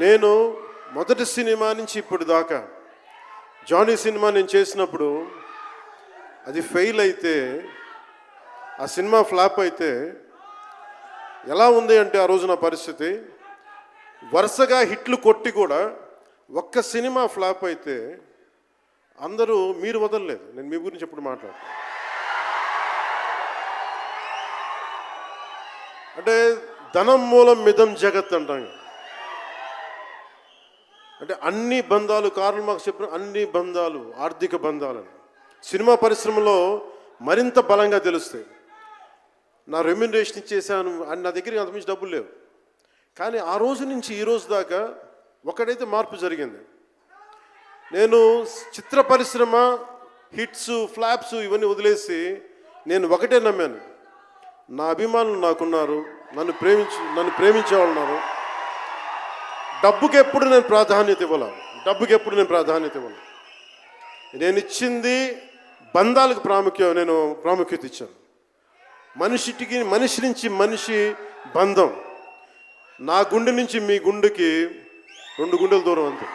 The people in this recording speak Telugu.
నేను మొదటి సినిమా నుంచి ఇప్పుడు దాకా జానీ సినిమా నేను చేసినప్పుడు అది ఫెయిల్ అయితే, ఆ సినిమా ఫ్లాప్ అయితే ఎలా ఉంది అంటే ఆ రోజు నా పరిస్థితి, వరుసగా హిట్లు కొట్టి కూడా ఒక్క సినిమా ఫ్లాప్ అయితే అందరూ మీరు వదలలేదు. నేను మీ గురించి ఎప్పుడు మాట్లాడతాను అంటే ధనం మూలం మిదం జగత్ అంటాం. అంటే అన్ని బంధాలు, కార్ల్ మార్క్స్ చెప్పిన అన్ని బంధాలు ఆర్థిక బంధాలని సినిమా పరిశ్రమలో మరింత బలంగా తెలుస్తాయి. నా రెమ్యునరేషన్ ఇచ్చేసాను అని నా దగ్గర అంతమించి డబ్బులు లేవు. కానీ ఆ రోజు నుంచి ఈ రోజు దాకా ఒకటైతే మార్పు జరిగింది. నేను చిత్ర పరిశ్రమ హిట్స్ ఫ్లాప్స్ ఇవన్నీ వదిలేసి నేను ఒకటే నమ్మాను, నా అభిమానులు నాకున్నారు, నన్ను ప్రేమించే వాళ్ళు ఉన్నారు. డబ్బుకి ఎప్పుడు నేను ప్రాధాన్యత ఇవ్వను. నేను ఇచ్చింది బంధాలకు ప్రాముఖ్యత ఇచ్చాను. మనిషి నుంచి మనిషి బంధం. నా గుండె నుంచి మీ గుండెకి 2 గుండెల దూరం అంతే.